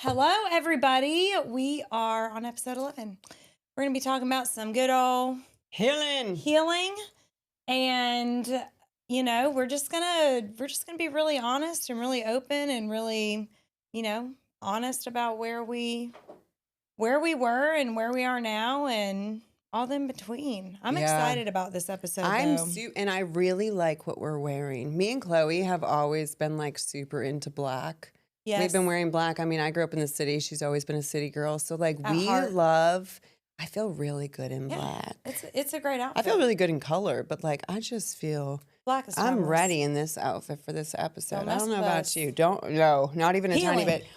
Hello, everybody. We are on episode 11. We're going to be talking about some good old healing. And, we're just going to be really honest and really open and really, honest about where we were and where we are now and all in between. I'm excited about this episode, though. And I really like what we're wearing. Me and Chloe have always been like super into black. Yes. We've been wearing black. I mean, I grew up in the city. She's always been a city girl. So like I feel really good in black. It's a great outfit. I feel really good in color, but like I just feel black is I'm timeless. ready in this outfit for this episode. I don't know about us. you. Not even a tiny bit.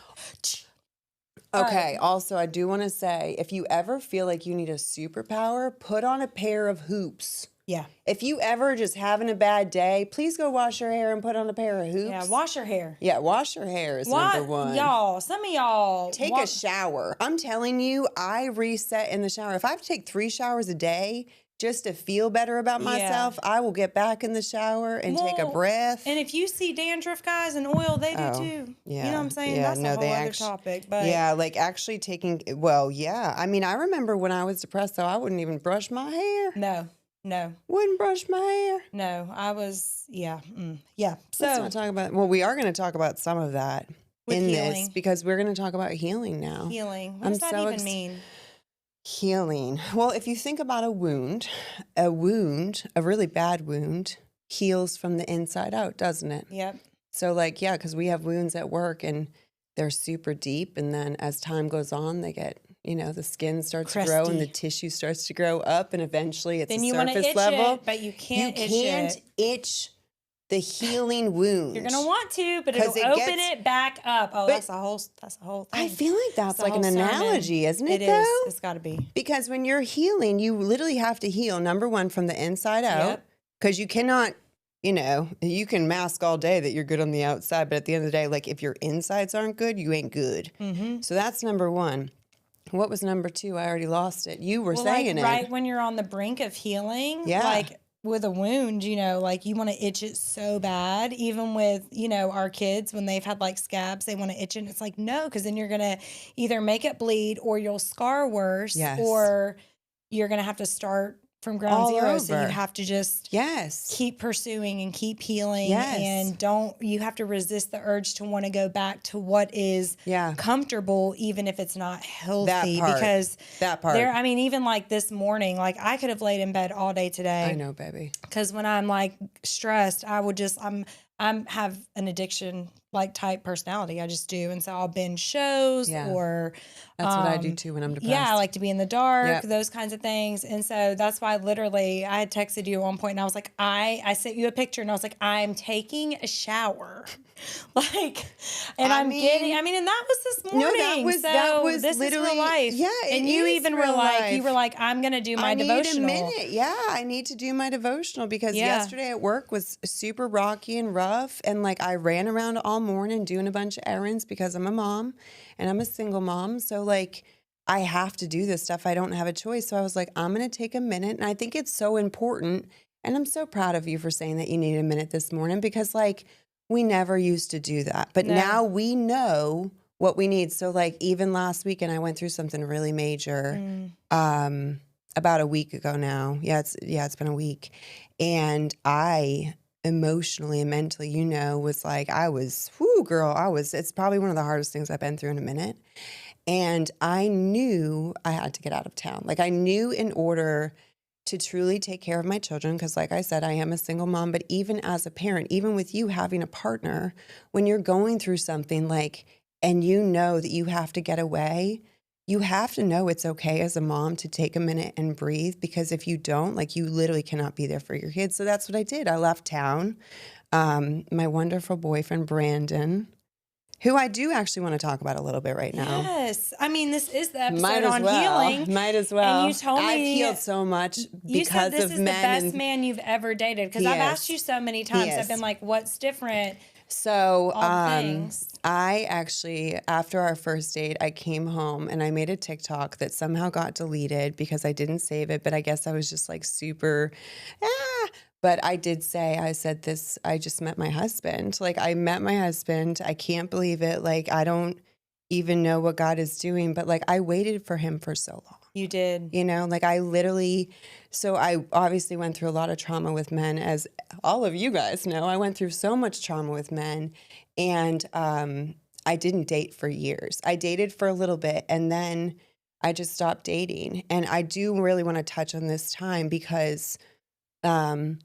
Okay, also, I do want to say, if you ever feel like you need a superpower, put on a pair of hoops. Yeah. If you ever just having a bad day, please go wash your hair and put on a pair of hoops. Yeah, wash your hair. Yeah, wash your hair is number one. Y'all, some of y'all. Take a shower. I'm telling you, I reset in the shower. If I have to take 3 showers a day just to feel better about myself, I will get back in the shower and take a breath. And if you see dandruff guys and oil, they do too. Yeah. You know what I'm saying? Yeah, That's a whole other topic. But yeah, like actually taking, I mean, I remember when I was depressed, though, I wouldn't even brush my hair. No. Wouldn't brush my hair. No, I was, yeah. So let's not talk about, we are going to talk about some of that in this because we're going to talk about healing now. Healing. What does that even mean? Healing. Well, if you think about a wound, a really bad wound heals from the inside out, doesn't it? Yep. So because we have wounds at work and they're super deep. And then as time goes on, they get, the skin starts to grow and the tissue starts to grow up. And eventually it's then a you surface itch level. It, but you can't itch the healing wound. You're going to want to, but it'll open it back up. Oh, that's a whole thing. I feel like that's like an analogy, isn't it? It is. It's got to be. Because when you're healing, you literally have to heal, number one, from the inside out. Because you cannot, you can mask all day that you're good on the outside. But at the end of the day, like if your insides aren't good, you ain't good. Mm-hmm. So that's number one. What was number two? I already lost it. You were saying it. Right when you're on the brink of healing. Yeah. Like with a wound, like you want to itch it so bad. Even with, our kids, when they've had like scabs, they want to itch it. And it's like, no, because then you're going to either make it bleed or you'll scar worse. Yes. Or you're going to have to start from ground zero. So you have to just keep pursuing and keep healing. Yes. And you have to resist the urge to want to go back to what is comfortable, even if it's not healthy. Because even like this morning, like I could have laid in bed all day today. I know, baby. Because when I'm like stressed, I would just, I'm have an addiction like type personality. I just do. And so I'll binge shows or that's what I do too when I'm depressed. Yeah, I like to be in the dark, those kinds of things. And so that's why literally I had texted you at one point and I was like, I sent you a picture and I was like, I'm taking a shower. And that was this morning. No, that was this literally, is real life. Yeah, and you even were like, I'm going to do my devotional. I need a minute. Yeah, I need to do my devotional because yesterday at work was super rocky and rough. And like I ran around all morning doing a bunch of errands because I'm a mom and I'm a single mom. So like I have to do this stuff. I don't have a choice. So I was like, I'm going to take a minute. And I think it's so important. And I'm so proud of you for saying that you needed a minute this morning because like we never used to do that. But now we know what we need. So like even last weekend, I went through something really major about a week ago now. It's been a week. And I emotionally and mentally, was like, it's probably one of the hardest things I've been through in a minute. And I knew I had to get out of town. Like I knew in order to truly take care of my children, because like I said, I am a single mom, but even as a parent, even with you having a partner, when you're going through something like, and you know that you have to get away, you have to know it's okay as a mom to take a minute and breathe, because if you don't, like you literally cannot be there for your kids. So that's what I did. I left town. My wonderful boyfriend, Brandon, who I do actually want to talk about a little bit right now. Yes. I mean, this is the episode on healing. Might as well. And you told me. I've healed so much because of men. You said this is the best man you've ever dated. Because I've asked you so many times. I've been like, what's different? So I actually, after our first date, I came home and I made a TikTok that somehow got deleted because I didn't save it. But I guess I was just like super, But I did say, I said this, I just met my husband. Like I met my husband. I can't believe it. Like I don't, even know what God is doing. But like, I waited for him for so long. You did. You know, like so I obviously went through a lot of trauma with men, as all of you guys know. I went through so much trauma with men, and I didn't date for years. I dated for a little bit, and then I just stopped dating. And I do really want to touch on this time because now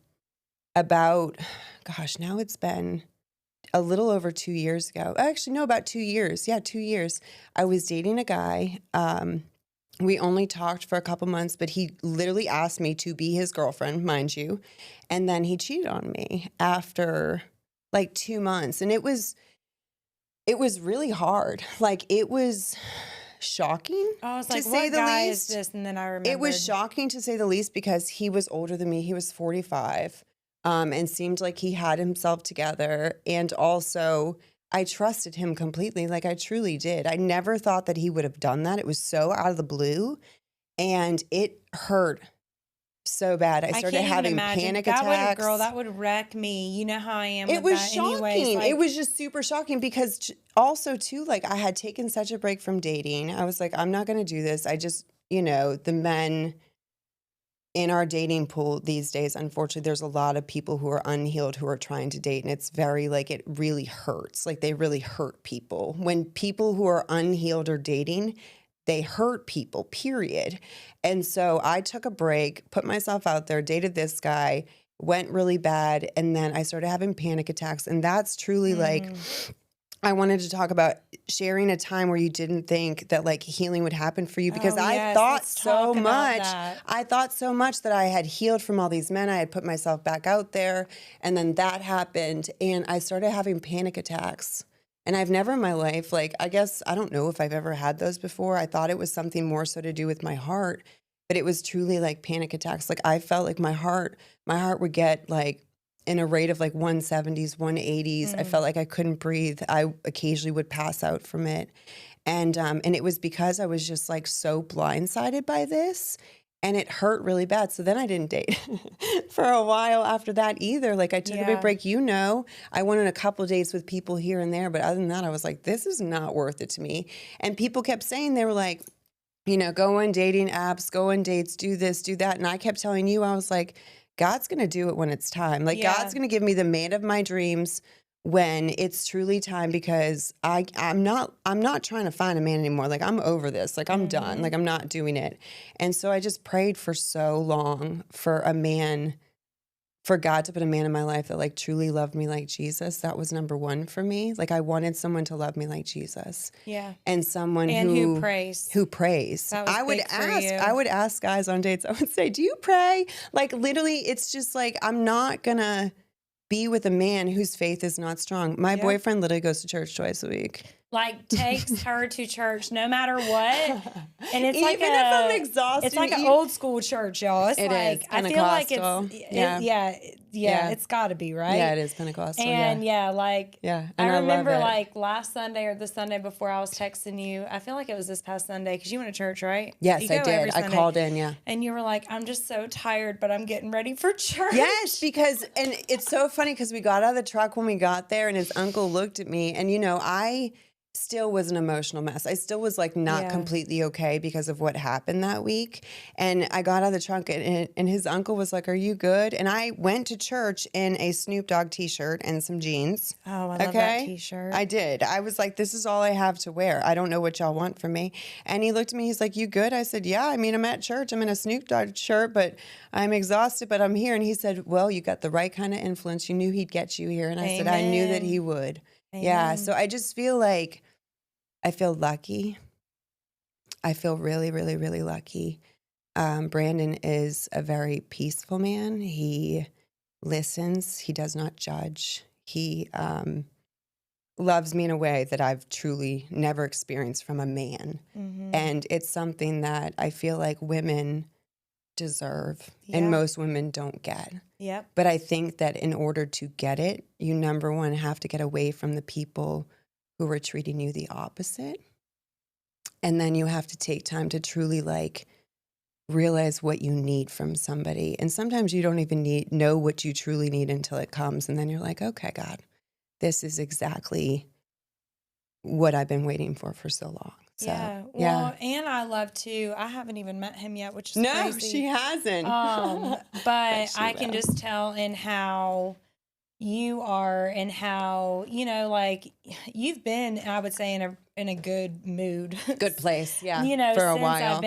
it's been a little over 2 years ago. Actually, no, about 2 years. Yeah, 2 years. I was dating a guy. We only talked for a couple months, but he literally asked me to be his girlfriend, mind you. And then he cheated on me after like 2 months. And it was really hard. Like, it was shocking. I was to like, say what the guy least. is this? And then I remembered. It was shocking to say the least because he was older than me. He was 45, and seemed like he had himself together. And also, I trusted him completely. Like, I truly did. I never thought that he would have done that. It was so out of the blue, and it hurt so bad. I started having panic attacks. That would wreck me. You know how I am. It with was that shocking. anyways. Like, it was just super shocking because also too, like, I had taken such a break from dating. I was like, I'm not going to do this. I just, the men in our dating pool these days, unfortunately, there's a lot of people who are unhealed who are trying to date. And it's very, like, it really hurts. Like, they really hurt people. When people who are unhealed are dating, they hurt people, period. And so I took a break, put myself out there, dated this guy, went really bad. And then I started having panic attacks. And that's truly like, I wanted to talk about sharing a time where you didn't think that like healing would happen for you, because I thought so much. I thought so much that I had healed from all these men. I had put myself back out there, and then that happened, and I started having panic attacks. And I've never in my life, like, I guess, I don't know if I've ever had those before. I thought it was something more so to do with my heart, but it was truly like panic attacks. Like, I felt like my heart would get like in a rate of like 170s, 180s. I felt like I couldn't breathe. I occasionally would pass out from it. And it was because I was just like so blindsided by this, and it hurt really bad. So then I didn't date for a while after that either. Like, I took a big break. I went on a couple of dates with people here and there, but other than that, I was like, this is not worth it to me. And people kept saying, they were like, go on dating apps, go on dates, do this, do that. And I kept telling you, I was like, God's going to do it when it's time. Like, God's going to give me the man of my dreams when it's truly time, because I'm not trying to find a man anymore. Like, I'm over this. Like, I'm done. Like, I'm not doing it. And so I just prayed for so long for God to put a man in my life that like truly loved me like Jesus. That was number one for me. Like, I wanted someone to love me like Jesus. Yeah. And someone who prays. Who prays. I would ask guys on dates, I would say, do you pray? Like, literally, it's just like, I'm not gonna be with a man whose faith is not strong. My boyfriend literally goes to church twice a week. Like, takes her to church no matter what. And it's even if I'm exhausted. It's like an old school church, y'all. It's like, I feel like it's got to be, right? Yeah, it is Pentecostal. And and I remember like last Sunday or the Sunday before, I was texting you. I feel like it was this past Sunday, because you went to church, right? Yes, I did. I called in, And you were like, I'm just so tired, but I'm getting ready for church. Yes, because, and it's so funny because we got out of the truck when we got there, and his uncle looked at me, and I still was an emotional mess. I still was like not completely okay because of what happened that week. And I got out of the trunk, and his uncle was like, are you good? And I went to church in a Snoop Dogg t-shirt and some jeans. Oh, I love that t-shirt. I did. I was like, this is all I have to wear. I don't know what y'all want from me. And he looked at me, he's like, you good? I said, yeah, I mean, I'm at church. I'm in a Snoop Dogg shirt, but I'm exhausted, but I'm here. And he said, well, you got the right kind of influence. You knew he'd get you here. And I said, I knew that he would. Amen. Yeah. So I just feel like I feel lucky. I feel really, really, really lucky. Brandon is a very peaceful man. He listens. He does not judge. He loves me in a way that I've truly never experienced from a man. Mm-hmm. And it's something that I feel like women deserve and most women don't get. Yep. But I think that in order to get it, you number one have to get away from the people who are treating you the opposite. And then you have to take time to truly like realize what you need from somebody. And sometimes you don't even know what you truly need until it comes. And then you're like, okay, God, this is exactly what I've been waiting for so long. So, yeah. Well, and I love to, I haven't even met him yet, which is crazy. No, she hasn't. But I can just tell in how you are and how, like you've been, I would say, in a good mood. Good place. Yeah. For a while.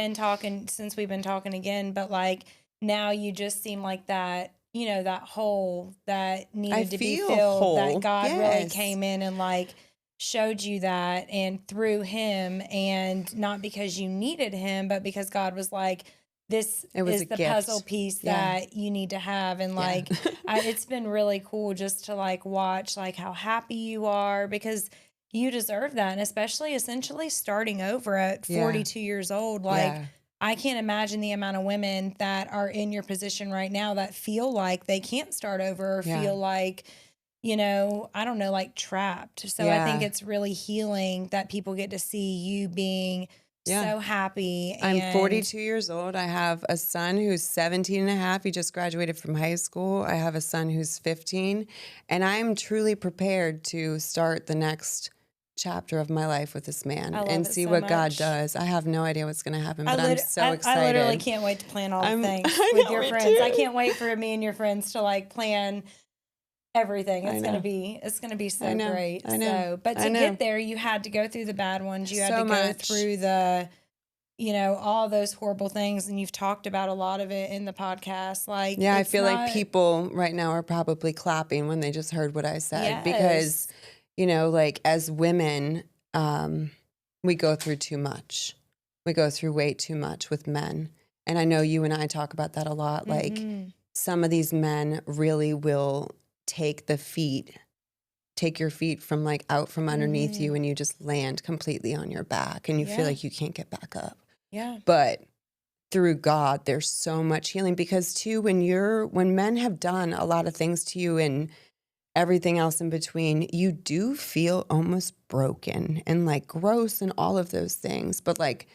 Since we've been talking again, but like now you just seem like that, that hole that needed to be filled, whole. that God really Yes. came in and like showed you that, and through him, and not because you needed him, but because God was like, this is the puzzle piece that you need to have. And like, it's been really cool just to like watch like how happy you are, because you deserve that. And especially essentially starting over at 42 years old. Like, I can't imagine the amount of women that are in your position right now that feel like they can't start over or feel like, I don't know, like trapped. So I think it's really healing that people get to see you being so happy. And I'm 42 years old. I have a son who's 17 and a half. He just graduated from high school. I have a son who's 15. And I'm truly prepared to start the next chapter of my life with this man and see what God does. I have no idea what's going to happen, but I'm so excited. I literally can't wait to plan all the things with your friends. Too. I can't wait for me and your friends to like plan everything. It's gonna be so great. I know. So, but to get there, you had to go through the bad ones. You had to go through the, all those horrible things, and you've talked about a lot of it in the podcast. Like, I feel like people right now are probably clapping when they just heard what I said, because, like as women, we go through too much. We go through way too much with men, and I know you and I talk about that a lot. Like, some of these men really will take your feet from like out from underneath you, and you just land completely on your back, and you feel like you can't get back up. Yeah. But through God, there's so much healing, because too, when men have done a lot of things to you and everything else in between, you do feel almost broken and like gross and all of those things. But like,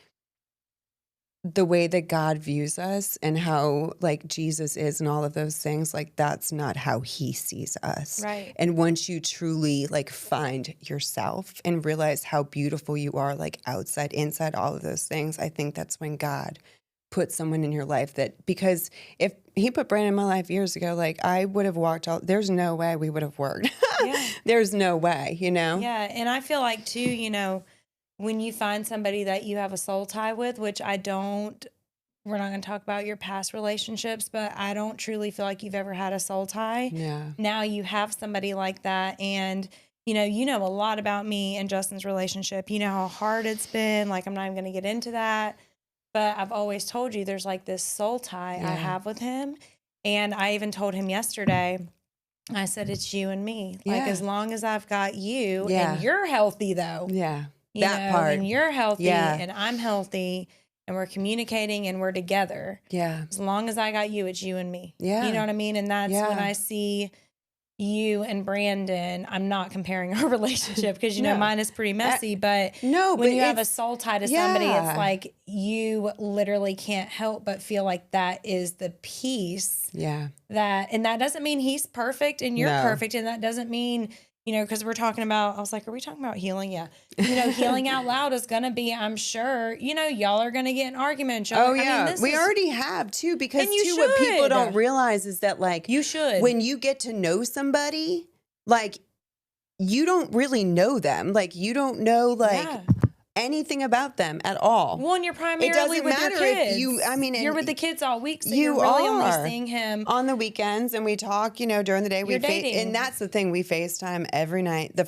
the way that God views us and how like Jesus is and all of those things, like that's not how he sees us. Right. And once you truly like find yourself and realize how beautiful you are, like outside, inside, all of those things, I think that's when God put someone in your life because if he put Brandon in my life years ago, like I would have walked out. There's no way we would have worked. There's no way, Yeah. And I feel like too, when you find somebody that you have a soul tie with, which we're not going to talk about your past relationships, but I don't truly feel like you've ever had a soul tie. Yeah. Now you have somebody like that. And, you know a lot about me and Justin's relationship. You know how hard it's been. Like, I'm not even going to get into that. But I've always told you there's like this soul tie I have with him. And I even told him yesterday, I said, it's you and me. Like, as long as I've got you and you're healthy though. Yeah. Part. And you're healthy and I'm healthy and we're communicating and we're together. Yeah. As long as I got you, it's you and me. Yeah. You know what I mean? And that's when I see you and Brandon, I'm not comparing our relationship because, mine is pretty messy, but when you have a soul tie to somebody, it's like you literally can't help but feel like that is the peace. Yeah. And that doesn't mean he's perfect and you're perfect. And that doesn't mean, because we're talking about, I was like, are we talking about healing? Yeah. Healing out loud is going to be, I'm sure, y'all are going to get in arguments. Oh, yeah. We already have, too, because, what people don't realize is that, like, you should. When you get to know somebody, like, you don't really know them. Like, you don't know, like, anything about them at all. Well, and you're primarily with your kids. You're with the kids all week, so you're really only seeing him on the weekends, and we talk, during the day. And that's the thing, we FaceTime every night.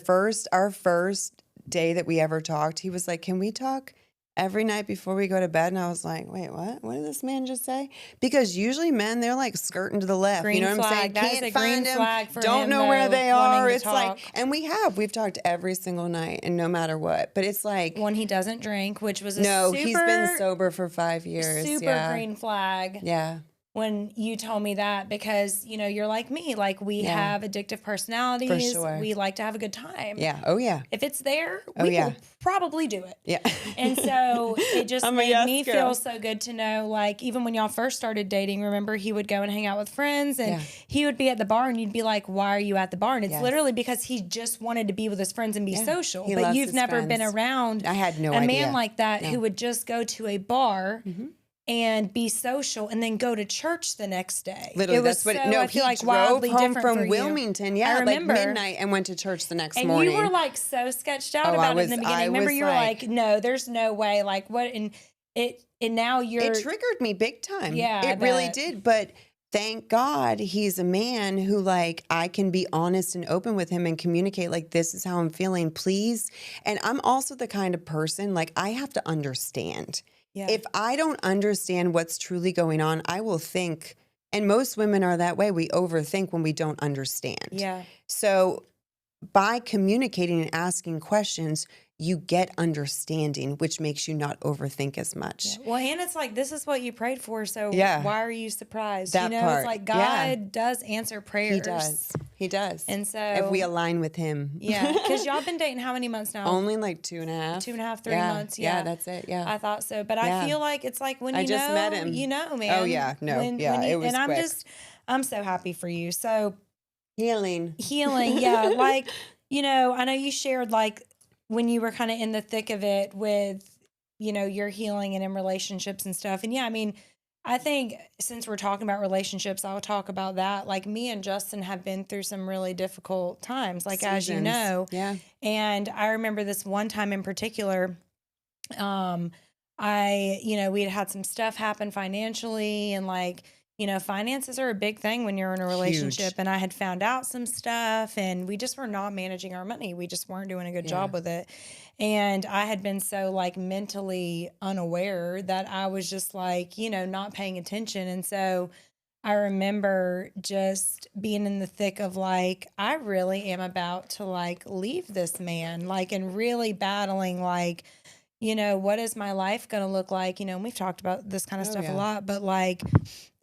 Our first day that we ever talked, he was like, "Can we talk every night before we go to bed?" And I was like, "Wait, what? What did this man just say?" Because usually men, they're like skirting to the left. Green you know what I'm saying? That Can't find them. Flag for don't him, know where they are. It's talk. like, and we've talked every single night, and no matter what. But it's like when he doesn't drink, which was he's been sober for 5 years. Super green flag. Yeah. when you told me that, because, you know, you're like me, like we have addictive personalities. For sure. We like to have a good time. Yeah. Oh, yeah. If it's there, we will probably do it. Yeah. And so it just made me feel so good to know, like, even when y'all first started dating, remember he would go and hang out with friends and he would be at the bar and you'd be like, why are you at the bar? And it's literally because he just wanted to be with his friends and be social. But you've never been around a man like that who would just go to a bar and be social and then go to church the next day. Literally, that's what. I feel like wildly home from Wilmington. Yeah, I remember, like midnight, and went to church the next morning. And you were like so sketched out about it in the beginning. Remember, you were like, "No, there's no way." Like what? And now you're. It triggered me big time. Yeah, it really did. But thank God he's a man who, like, I can be honest and open with him and communicate, like, this is how I'm feeling, please. And I'm also the kind of person, like, I have to understand. Yeah. If I don't understand what's truly going on, I will think, and most women are that way. We overthink when we don't understand. Yeah. So by communicating and asking questions, you get understanding, which makes you not overthink as much. Yeah. Well, and it's like, this is what you prayed for, so why are you surprised? That part. It's like God does answer prayers. He does. And so if we align with him. Yeah, because y'all been dating how many months now? Only like 2.5. 2.5, 3 months. Yeah, that's it. Yeah. I thought so. But I feel like it's like when you just met him. You know, man. Oh, yeah. No, it was quick. I'm so happy for you. So Healing, yeah. Like, you know, I know you shared, like, when you were kind of in the thick of it with, you know, your healing and in relationships and stuff. And yeah, I mean, I think since we're talking about relationships, I'll talk about that. Like, me and Justin have been through some really difficult times, like, seasons. As you know. Yeah. And I remember this one time in particular, you know, we had some stuff happen financially, and, like, you know, finances are a big thing when you're in a relationship. Huge. And I had found out some stuff, and we just were not managing our money. We just weren't doing a good job with it. And I had been so, like, mentally unaware that I was just, like, you know, not paying attention. And so I remember just being in the thick of, like, I really am about to, like, leave this man, like, and really battling, like, you know, what is my life going to look like? You know, and we've talked about this kind of stuff a lot, but, like,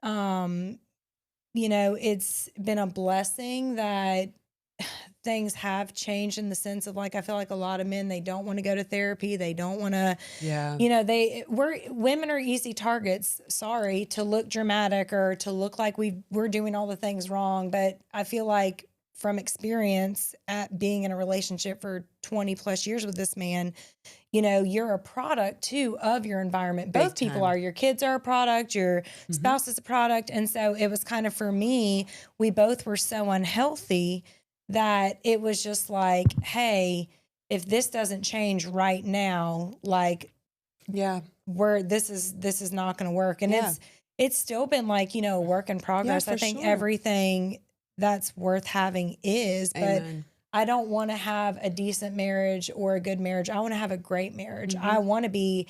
you know, it's been a blessing that things have changed in the sense of, like, I feel like a lot of men, they don't want to go to therapy. They don't want to, you know, women are easy targets, to look dramatic or to look like we're doing all the things wrong. But I feel like from experience at being in a relationship for 20 plus years with this man, you know, you're a product too of your environment. Both people are. Your kids are a product, your spouse is a product. And so it was kind of, for me, we both were so unhealthy that it was just like, hey, if this doesn't change right now, like, this is not going to work. And it's still been, like, you know, a work in progress. I think everything that's worth having is, but I don't want to have a decent marriage or a good marriage. I want to have a great marriage. I want to be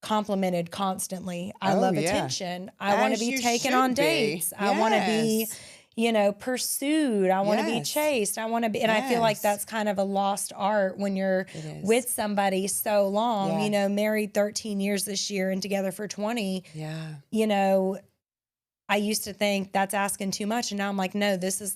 complimented constantly. I love attention. I want to be taken on dates. I want to be, you know, pursued. I want to be chased. I want to be, and I feel like that's kind of a lost art when you're with somebody so long, you know, married 13 years this year and together for 20. You know, I used to think that's asking too much, and now I'm like, no, this is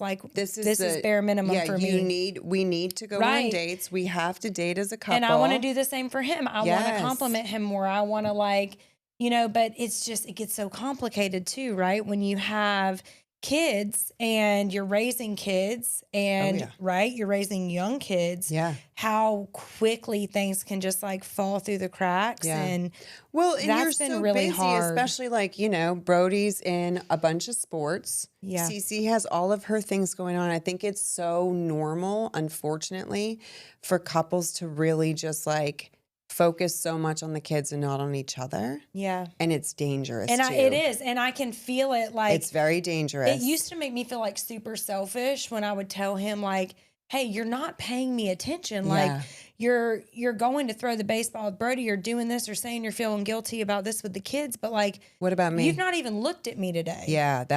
bare minimum for me. We need to go on dates. We have to date as a couple. And I want to do the same for him. I want to compliment him more. I want to, like, you know, but it's just, it gets so complicated too, right? When you have kids and you're raising kids and you're raising young kids, how quickly things can just, like, fall through the cracks. And and you're so really busy, hard. Especially, like, you know, Brody's in a bunch of sports. Cece has all of her things going on. I think it's so normal, unfortunately, for couples to really just, like, focus so much on the kids and not on each other. And it's dangerous, and it is. And I can feel it, like, it's very dangerous. It used to make me feel like super selfish when I would tell him, like, hey, you're not paying me attention. Like, you're going to throw the baseball with Brody, you're doing this, or saying you're feeling guilty about this with the kids, but, like, what about me? You've not even looked at me today.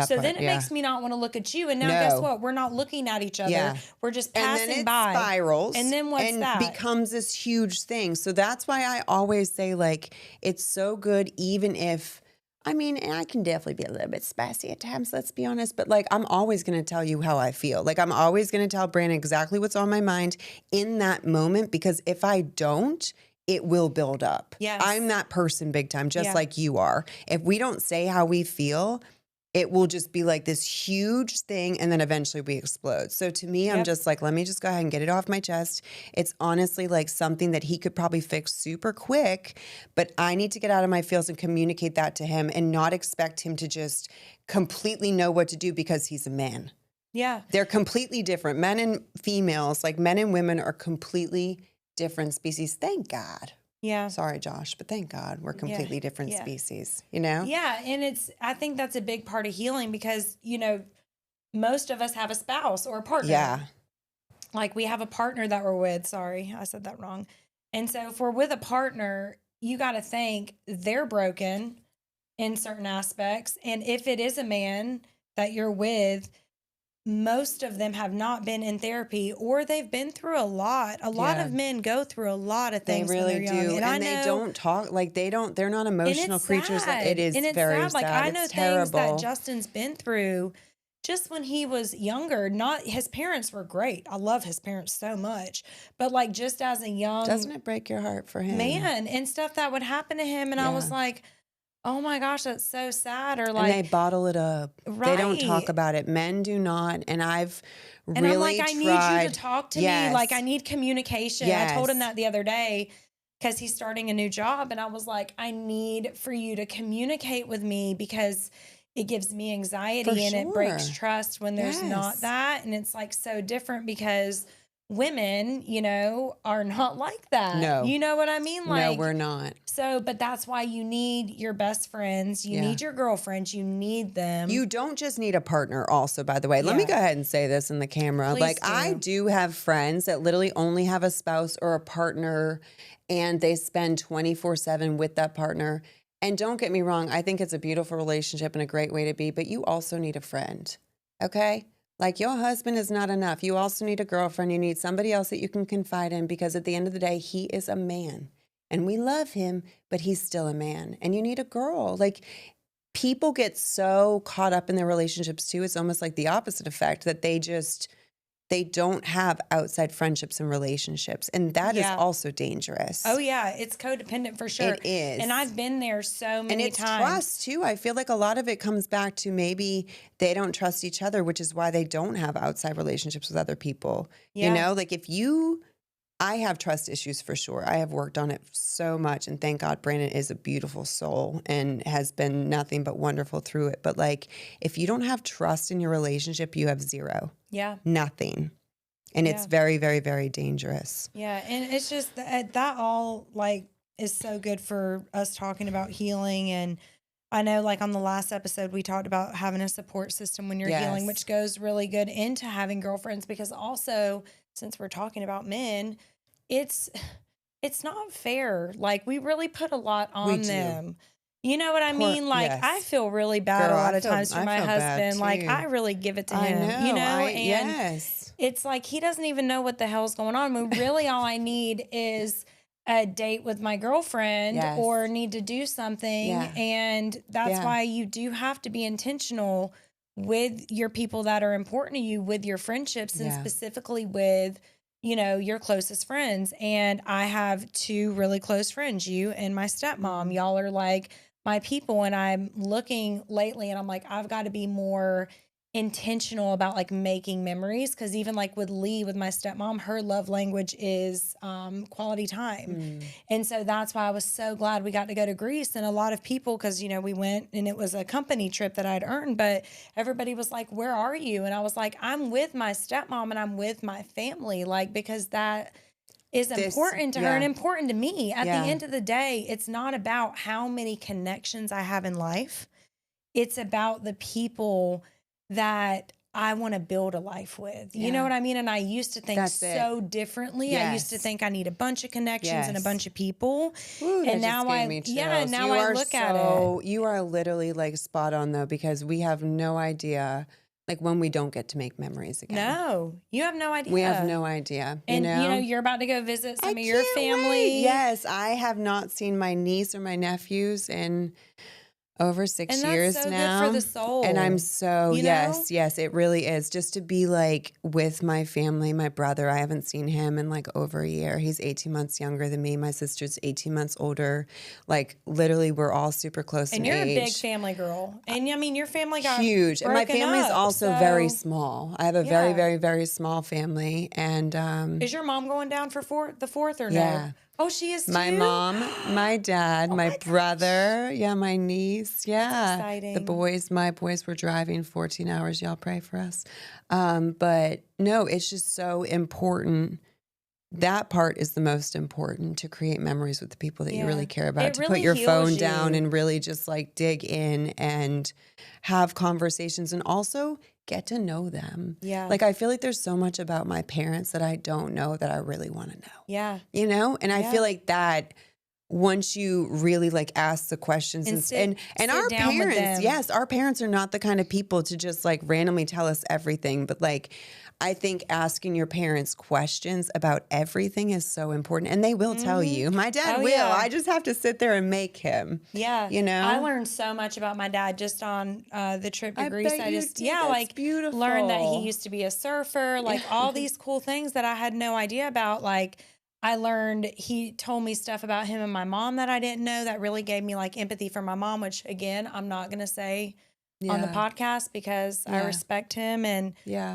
So then it makes me not want to look at you. And now guess what? We're not looking at each other. We're just passing and then it by. Spirals. And then what's that? Becomes this huge thing. So that's why I always say, like, it's so good, even if I mean, and I can definitely be a little bit spicy at times, let's be honest. But like, I'm always going to tell you how I feel. Like, I'm always going to tell Brandon exactly what's on my mind in that moment, because if I don't, it will build up. Yes. I'm that person big time, just like you are. If we don't say how we feel, it will just be like this huge thing, and then eventually we explode. So to me, I'm just like, let me just go ahead and get it off my chest. It's honestly like something that he could probably fix super quick, but I need to get out of my feels and communicate that to him and not expect him to just completely know what to do because he's a man. Yeah. They're completely different. Men and females, like men and women, are completely different species. Thank God. Yeah. Sorry, Josh, but thank God we're completely different species, you know? Yeah. And I think that's a big part of healing because, you know, most of us have a spouse or a partner. Yeah. Like we have a partner that we're with. Sorry, I said that wrong. And so if we're with a partner, you got to think they're broken in certain aspects. And if it is a man that you're with, most of them have not been in therapy or they've been through a lot. A lot of men go through a lot of things. They really when they're young. do. And they don't talk, like they're not emotional creatures. It is very sad. Like I know things terrible. that Justin's been through just when he was younger. Not his parents were great. I love his parents so much. But like just as a young Doesn't it break your heart for him? Man, and stuff that would happen to him. And I was like, oh my gosh, that's so sad. Or like, and they bottle it up. Right. They don't talk about it. Men do not. And I've really and I'm like, I tried. need you to talk to me. Like, I need communication. I told him that the other day because he's starting a new job. And I was like, I need for you to communicate with me because it gives me anxiety and it breaks trust when there's not that. And it's like so different because women, you know, are not like that. No. You know what I mean? Like, no, we're not. So, but that's why you need your best friends. You need your girlfriends. You need them. You don't just need a partner also, by the way. Let me go ahead and say this in the camera. Please like do. I do have friends that literally only have a spouse or a partner and they spend 24/7 with that partner. And don't get me wrong, I think it's a beautiful relationship and a great way to be, but you also need a friend. Okay? Like your husband is not enough. You also need a girlfriend. You need somebody else that you can confide in because at the end of the day, he is a man. And we love him, but he's still a man. And you need a girl. Like people get so caught up in their relationships too. It's almost like the opposite effect that they don't have outside friendships and relationships. And that is also dangerous. Oh yeah. It's codependent for sure. It is. And I've been there so many times. And it's trust too. I feel like a lot of it comes back to maybe they don't trust each other, which is why they don't have outside relationships with other people. Yeah. You know, like I have trust issues for sure. I have worked on it so much. And thank God Brandon is a beautiful soul and has been nothing but wonderful through it. But like, if you don't have trust in your relationship, you have zero. Yeah. Nothing. And it's very, very, very dangerous. Yeah. And it's just that all like is so good for us talking about healing. And I know like on the last episode, we talked about having a support system when you're healing, which goes really good into having girlfriends because also since we're talking about men, it's not fair. Like we really put a lot on them. You know what I mean? Like I feel really bad a lot of times for my husband. Like I really give it to him, you know? And it's like he doesn't even know what the hell's going on. I mean, really all I need is a date with my girlfriend or need to do something. And that's why you do have to be intentional with your people that are important to you, with your friendships and specifically with, you know, your closest friends. And I have two really close friends, you and my stepmom. Y'all are like my people. And I'm looking lately and I'm like, I've got to be more intentional about like making memories. Cause even like with Lee, with my stepmom, her love language is quality time. And so that's why I was so glad we got to go to Greece. And a lot of people, cause you know, we went and it was a company trip that I'd earned, but everybody was like, where are you? And I was like, I'm with my stepmom and I'm with my family. Like, because that is important to her and important to me. At the end of the day, it's not about how many connections I have in life. It's about the people that I want to build a life with. You know what I mean? And I used to think so differently. I used to think I need a bunch of connections and a bunch of people. Ooh, and now I look at it. You are literally like spot on though, because we have no idea like when we don't get to make memories again. No, you have no idea. We have no idea. And you know, you're about to go visit some of your family. Wait. Yes, I have not seen my niece or my nephews in over 6 And that's years so now. good for the soul. And I'm so, you know? yes, it really is. Just to be like with my family, my brother, I haven't seen him in like over a year. He's 18 months younger than me. My sister's 18 months older. Like literally we're all super close in age. And you're a big family girl. And I mean, your family got huge. And my family's up, also very small. I have a very, very, very small family. And is your mom going down for the fourth or yeah. no? Oh, she is too? My mom, my dad, my brother, my niece, That's exciting. my boys were driving 14 hours. Y'all pray for us. But no, it's just so important. That part is the most important, to create memories with the people that you really care about, It to really put your phone heals down you. and really just like dig in and have conversations and also get to know them. Yeah. Like, I feel like there's so much about my parents that I don't know that I really want to know. Yeah. You know? And I feel like that once you really like ask the questions and sit our down with parents, them. yes, our parents are not the kind of people to just like randomly tell us everything, but like I think asking your parents questions about everything is so important, and they will tell you. My dad will. Yeah. I just have to sit there and make him. Yeah. You know? I learned so much about my dad just on the trip to Greece. Bet you did. That's like beautiful. learned that he used to be a surfer, like all these cool things that I had no idea about. Like I learned, he told me stuff about him and my mom that I didn't know that really gave me like empathy for my mom, which again, I'm not going to say on the podcast because I respect him and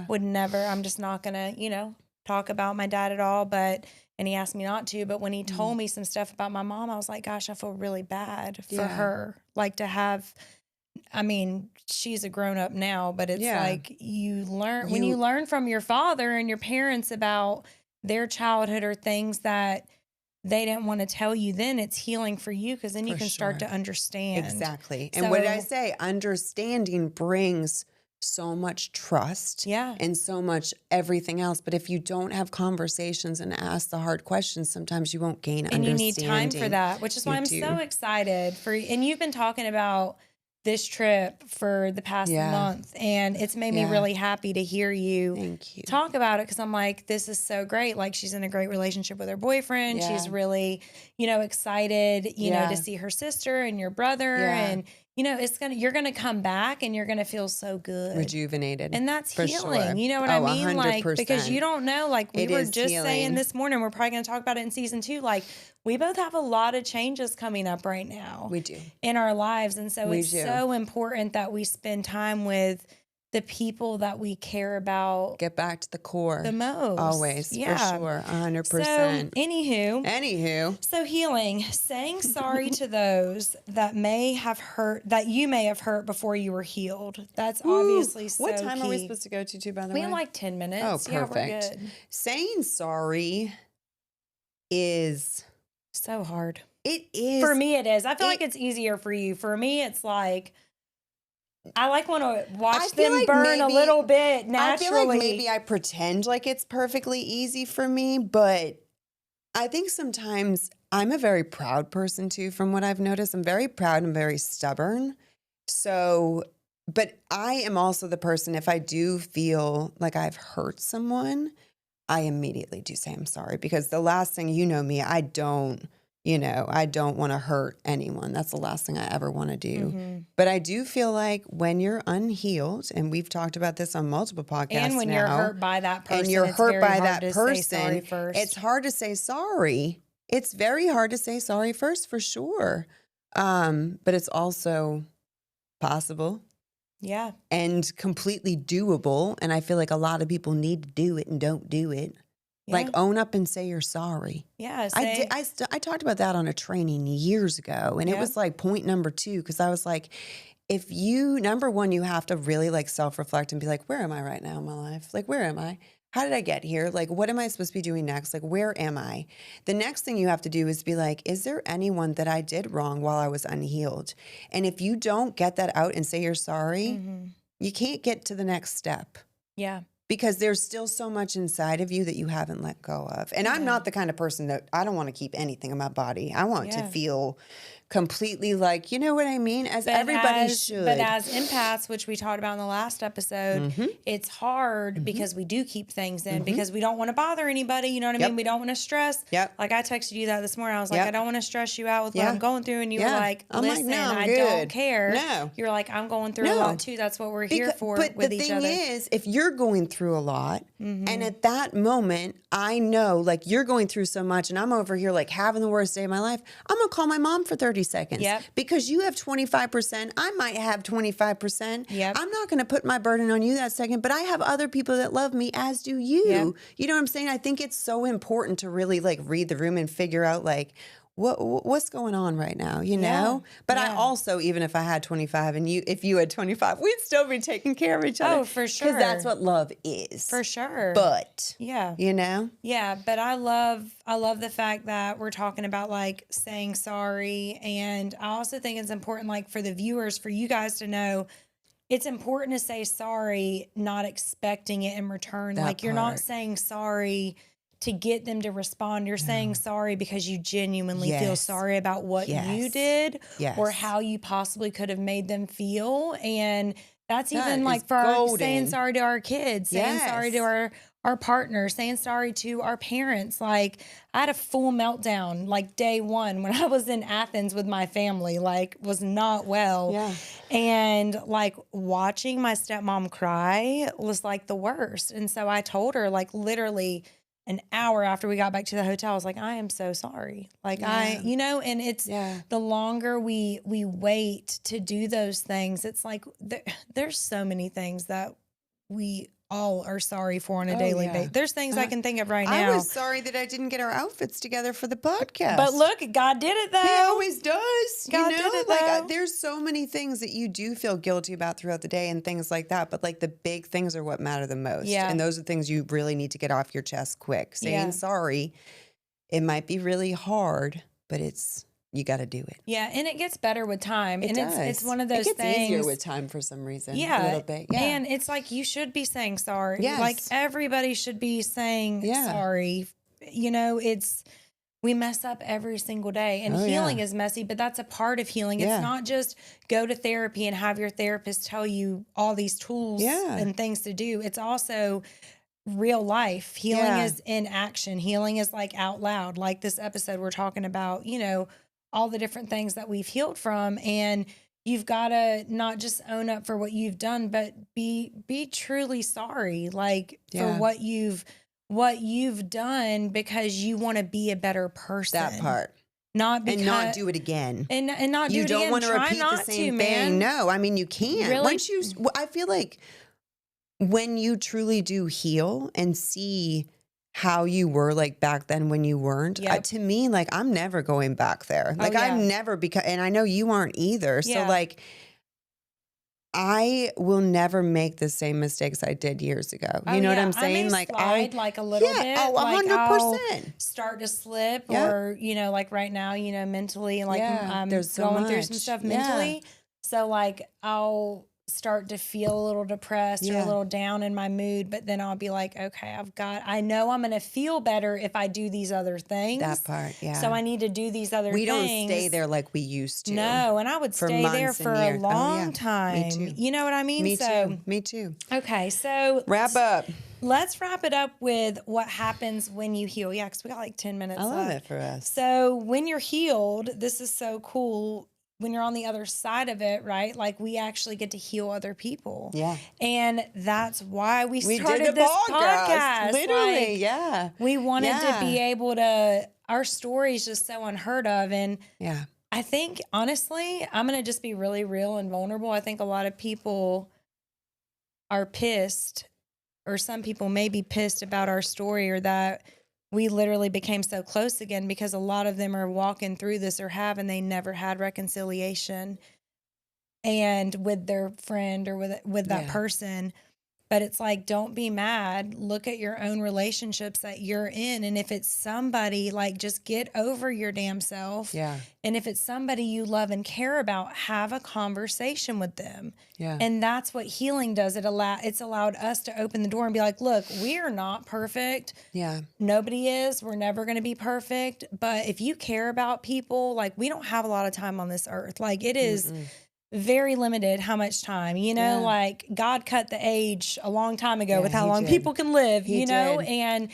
would never, I'm just not going to, talk about my dad at all. And he asked me not to, but when he told me some stuff about my mom, I was like, gosh, I feel really bad for her. Like to have, I mean, she's a grown up now, but it's like when you learn from your father and your parents about their childhood or things that they didn't want to tell you, then it's healing for you because then you can start to understand. Exactly. And what did I say? Understanding brings so much trust and so much everything else. But if you don't have conversations and ask the hard questions, sometimes you won't gain understanding. And you need time for that, which is why I'm so excited for you. And you've been talking about this trip for the past month, and it's made me really happy to hear you talk about it because I'm like, this is so great. Like she's in a great relationship with her boyfriend. She's really, excited, to see her sister and your brother and you're gonna come back and you're gonna feel so good, rejuvenated, and that's healing. Sure. You know what I mean? 100%. Like because you don't know. Like we were just healing. saying this morning, we're probably gonna talk about it in season 2. Like we both have a lot of changes coming up right now. We do in our lives, and so it's so important that we spend time with the people that we care about. Get back to the core the most. Always, for sure, 100%. So, anywho, so healing, saying sorry to those that you may have hurt before you were healed. That's obviously so What time key. are we supposed to go to, by the way? We have like 10 minutes. Oh, perfect. Yeah, we're good. Saying sorry is so hard. It is. For me, it is. I feel like it's easier for you. For me, it's like, I like want to watch them burn a little bit naturally. I feel like maybe I pretend like it's perfectly easy for me, but I think sometimes I'm a very proud person too, from what I've noticed. I'm very proud and very stubborn. So, but I am also the person, if I do feel like I've hurt someone, I immediately do say I'm sorry, because the last thing, me, I don't want to hurt anyone. That's the last thing I ever want to do. Mm-hmm. But I do feel like when you're unhealed, and we've talked about this on multiple podcasts and when you're hurt by that person, and you're hurt by that person, it's hard to say sorry. It's very hard to say sorry first, for sure. But it's also possible. Yeah. And completely doable. And I feel like a lot of people need to do it and don't do it. Yeah. Like own up and say you're sorry. Yeah. I talked about that on a training years ago. And it was like point number 2. Because I was like, if you, number 1, you have to really like self-reflect and be like, where am I right now in my life? Like, where am I? How did I get here? Like, what am I supposed to be doing next? Like, where am I? The next thing you have to do is be like, is there anyone that I did wrong while I was unhealed? And if you don't get that out and say you're sorry, you can't get to the next step. Yeah. because there's still so much inside of you that you haven't let go of. And I'm not the kind of person that I don't want to keep anything in my body. I want to feel completely like, you know what I mean? As everybody should. But as empaths, which we talked about in the last episode, it's hard because we do keep things in because we don't want to bother anybody. You know what I mean? We don't want to stress. Like I texted you that this morning. I was like, I don't want to stress you out with what I'm going through. And you were like, listen, I don't care. No. You're like, I'm going through a lot too. That's what we're here for with each other. But the thing is, if you're going through a lot and at that moment, I know like you're going through so much and I'm over here like having the worst day of my life, I'm going to call my mom for 30 seconds. Because you have 25%, I might have 25%. I'm not going to put my burden on you that second, but I have other people that love me, as do you. You know what I'm saying? I think it's so important to really like read the room and figure out like, what's going on right now, you know? But I also, even if I had 25 and if you had 25, we'd still be taking care of each other. Oh, for sure. Because that's what love is. For sure. But, you know? Yeah, but I love the fact that we're talking about like saying sorry. And I also think it's important like for the viewers, for you guys to know, it's important to say sorry, not expecting it in return. Like you're not saying sorry to get them to respond. You're saying sorry because you genuinely feel sorry about what you did or how you possibly could have made them feel. And that's even like for saying sorry to our kids, saying sorry to our partner, saying sorry to our parents. Like I had a full meltdown like day one when I was in Athens with my family, like was not well. And like watching my stepmom cry was like the worst. And so I told her like literally an hour after we got back to the hotel, I was like, I am so sorry. Like you know, and it's the longer we wait to do those things, it's like there's so many things that we all are sorry for on a daily basis. There's things I can think of right now. I was sorry that I didn't get our outfits together for the podcast. But look, God did it though. He always does. God did it like though. There's so many things that you do feel guilty about throughout the day and things like that. But like the big things are what matter the most. And those are things you really need to get off your chest quick. Saying sorry, it might be really hard, but you got to do it. Yeah, and it gets better with time. It does. It's one of those things. It gets easier with time for some reason. A little bit. Yeah. And it's like you should be saying sorry. Like everybody should be saying sorry. You know, we mess up every single day. And healing is messy, but that's a part of healing. It's not just go to therapy and have your therapist tell you all these tools and things to do. It's also real life. Healing is in action. Healing is like out loud. Like this episode we're talking about, you know, all the different things that we've healed from. And you've got to not just own up for what you've done, but be truly sorry, like for what you've done, because you want to be a better person. That part. Not because, and not do it again. And not do it again. You don't want to repeat the same thing. No, I mean, you can't. Really? I feel like when you truly do heal and see how you were like back then when you weren't, to me, like I'm never going back there. Like I'm never, and I know you aren't either. So like I will never make the same mistakes I did years ago. You know what I'm saying? I may slide like a little bit. Oh, 100%. Like I'll start to slip or, you know, like right now, you know, mentally, like I'm going through some stuff mentally. So like I'll start to feel a little depressed or a little down in my mood, but then I'll be like, okay, I know I'm going to feel better if I do these other things. That part, So I need to do these other things. We don't stay there like we used to. No, and I would stay there for a long time. Me too. You know what I mean? Me too. Okay, so wrap up. Let's wrap it up with what happens when you heal. Yeah, because we got like 10 minutes left. I love it for us. So when you're healed, this is so cool. When you're on the other side of it, right? Like we actually get to heal other people. Yeah. And that's why we started this podcast. Literally, We wanted to be able to, our story is just so unheard of. And I think, honestly, I'm going to just be really real and vulnerable. I think a lot of people are pissed, or some people may be pissed about our story, or that we literally became so close again, because a lot of them are walking through this or have, and they never had reconciliation and with their friend or with that person. But it's like, don't be mad. Look at your own relationships that you're in. And if it's somebody, like, just get over your damn self. Yeah. And if it's somebody you love and care about, have a conversation with them. Yeah. And that's what healing does. It's allowed us to open the door and be like, look, we are not perfect. Yeah. Nobody is. We're never going to be perfect. But if you care about people, like, we don't have a lot of time on this earth. Like, it is very limited how much time, like God cut the age a long time ago with how long people can live, and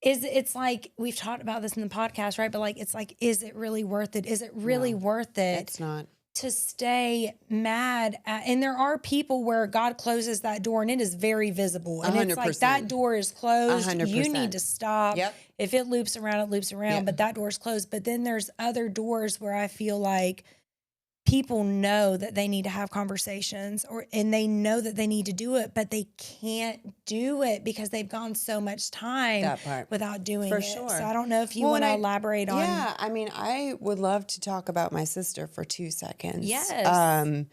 it's like, we've talked about this in the podcast, right? But like, it's like, is it really worth it? Is it really worth it? It's not. To stay mad at, and there are people where God closes that door and it is very visible. And 100%. It's like, that door is closed. 100%. You need to stop. Yep. If it loops around, it loops around, Yep. but that door's closed. But then there's other doors where I feel like people know that they need to have conversations, and they know that they need to do it, but they can't do it because they've gone so much time without doing For it. sure. So I don't know if you want to elaborate on. Yeah, I mean, I would love to talk about my sister for 2 seconds. Yes.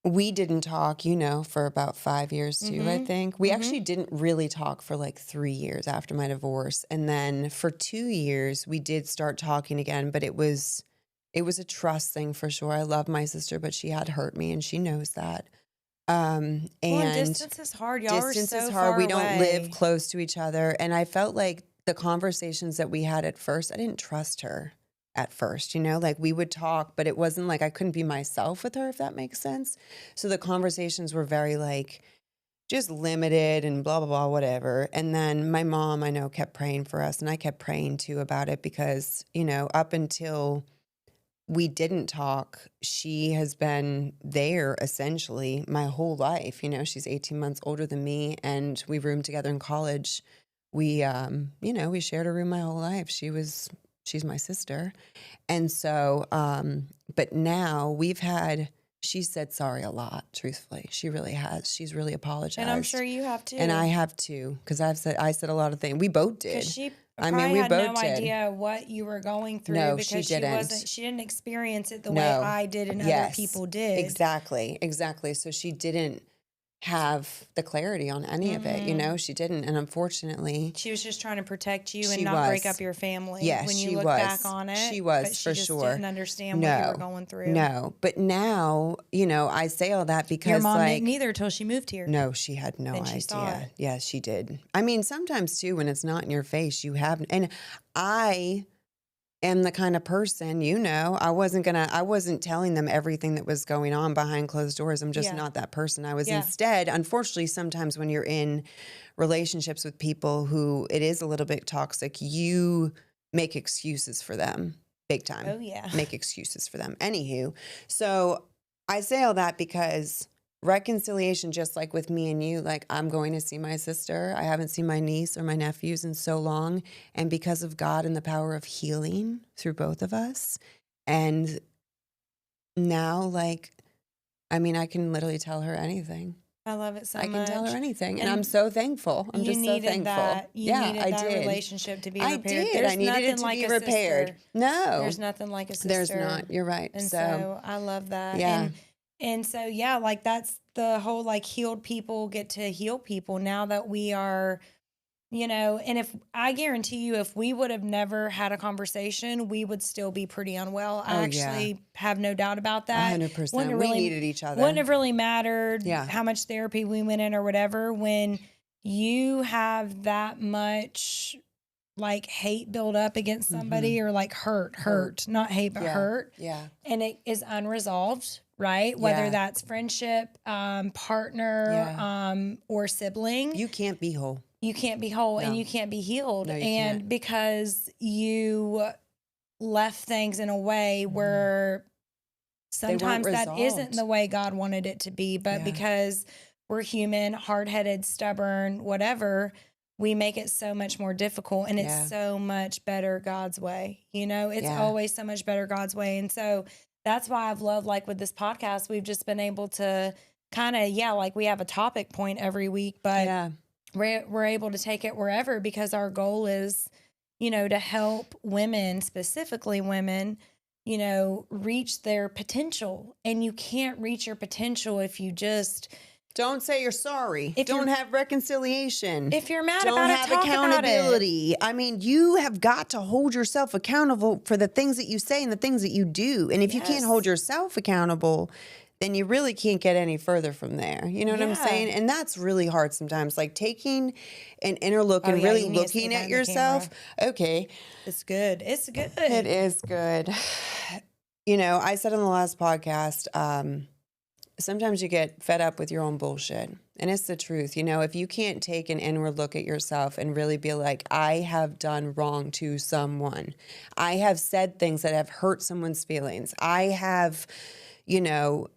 We didn't talk, for about 5 years too, I think. We actually didn't really talk for like 3 years after my divorce. And then for 2 years, we did start talking again, but it was a trust thing for sure. I love my sister, but she had hurt me, and she knows that. And distance is hard. Y'all distance are so is far hard. We away. don't live close to each other. And I felt like the conversations that we had at first, I didn't trust her at first, like we would talk, but it wasn't like I couldn't be myself with her, if that makes sense. So the conversations were very like just limited and blah, blah, blah, whatever. And then my mom, I know, kept praying for us, and I kept praying too about it because, up until we didn't talk, she has been there essentially my whole life. She's 18 months older than me, and we roomed together in college. We, we shared a room my whole life. She's my sister. And so, but now she said sorry a lot, truthfully. She really has. She's really apologized. And I'm sure you have too. And I have too, because I said a lot of things. We both did. Because she probably had no idea what you were going through. No, because she didn't. She didn't experience it the way I did and other people did. Exactly. So she didn't have the clarity on any of it, she didn't. And unfortunately, she was just trying to protect you and not break up your family. Yes, when you she look was. back on it. She was, but for she just sure. didn't understand what you were going through. No, but now, I say all that because your mom didn't either till she moved here. No, she had no idea. Saw it. Yeah, she did. I mean, sometimes too, when it's not in your face, you have, and I am the kind of person, I wasn't telling them everything that was going on behind closed doors. I'm just not that person. I was instead, unfortunately, sometimes when you're in relationships with people who it is a little bit toxic, you make excuses for them big time. Oh, yeah. Make excuses for them. Anywho, so I say all that because reconciliation, just like with me and you, like I'm going to see my sister. I haven't seen my niece or my nephews in so long. And because of God and the power of healing through both of us. And now, I can literally tell her anything. I love it so much. I can tell her anything. And I'm so thankful. I'm just so thankful. You needed that relationship to be repaired. I did. I needed it to be repaired. No. There's nothing like a sister. There's not. You're right. And so I love that. Yeah. And so, that's the whole healed people get to heal people now that we are, and if I guarantee you, if we would have never had a conversation, we would still be pretty unwell. I actually have no doubt about that. 100%. We needed each other. Wouldn't have really mattered how much therapy we went in or whatever. When you have that much hate build up against somebody or hurt, not hate, but hurt. Yeah. And it is unresolved. Right? Whether that's friendship, partner, or sibling. You can't be whole. You can't be whole and you can't be healed. No, can't. Because you left things in a way where sometimes that isn't the way God wanted it to be. But because we're human, hard-headed, stubborn, whatever, we make it so much more difficult. And it's so much better God's way. It's always so much better God's way. And so that's why I've loved, with this podcast, we've just been able to kind of, we have a topic point every week, but we're able to take it wherever because our goal is, to help women, specifically women, reach their potential. And you can't reach your potential if you just Don't say you're sorry. Don't have reconciliation. If you're mad don't about have it, talk accountability. About it. I mean, you have got to hold yourself accountable for the things that you say and the things that you do. And if you can't hold yourself accountable, then you really can't get any further from there. You know what I'm saying? And that's really hard sometimes. Like taking an inner look and really looking at yourself. Okay. It's good. It's good. It is good. You know, I said on the last podcast, sometimes you get fed up with your own bullshit. And it's the truth. You know, if you can't take an inward look at yourself and really be like, I have done wrong to someone. I have said things that have hurt someone's feelings. I have, you know,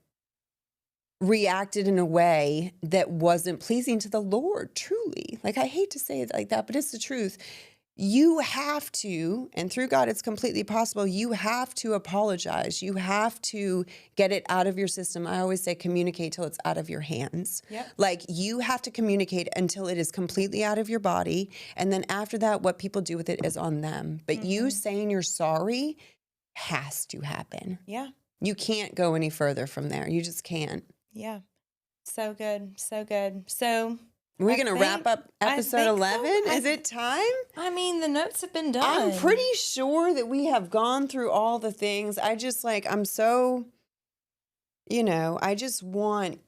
reacted in a way that wasn't pleasing to the Lord, truly. Like, I hate to say it like that, but it's the truth. You have to, and through God, it's completely possible. You have to apologize. You have to get it out of your system. I always say communicate till it's out of your hands. Yep. Like you have to communicate until it is completely out of your body. And then after that, what people do with it is on them. But you saying you're sorry has to happen. Yeah. You can't go any further from there. You just can't. Yeah. So good. So good. So are we going to wrap up episode 11? Is it time? I mean, the notes have been done. I'm pretty sure that we have gone through all the things. I just I'm so, you know, I just want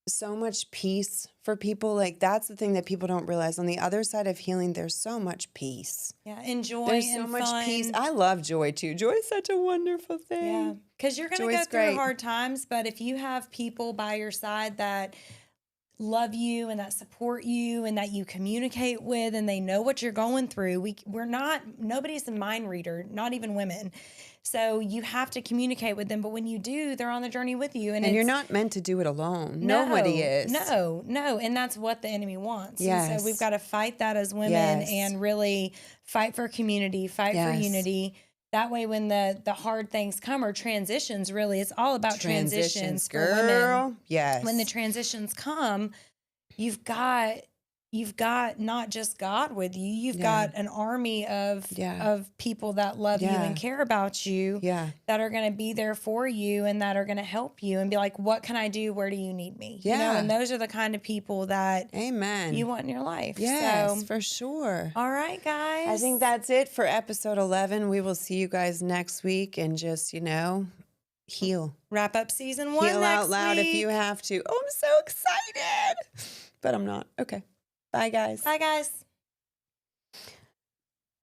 so much peace for people. Like that's the thing that people don't realize. On the other side of healing, there's so much peace. Yeah, and joy. There's so much peace. I love joy too. Joy is such a wonderful thing. Yeah, because you're going to go through hard times, but if you have people by your side that love you and that support you and that you communicate with and they know what you're going through, nobody's a mind reader, not even women. So you have to communicate with them, but when you do, they're on the journey with you. And you're not meant to do it alone. Nobody is. No. And that's what the enemy wants. Yes. And so we've got to fight that as women and really fight for community, fight for unity. That way, when the hard things come, or transitions, really, it's all about transitions for women. Yes. When the transitions come, you've got not just God with you. You've got an army of people that love you and care about you. Yeah. That are going to be there for you and that are going to help you and be like, what can I do? Where do you need me? Yeah. You know, and those are the kind of people that you want in your life. Yes, so, for sure. All right, guys. I think that's it for episode 11. We will see you guys next week and just, you know, heal. Wrap up season 1 Heal next out loud week. if you have to. Oh, I'm so excited. But I'm not. Okay. Bye, guys. Bye, guys.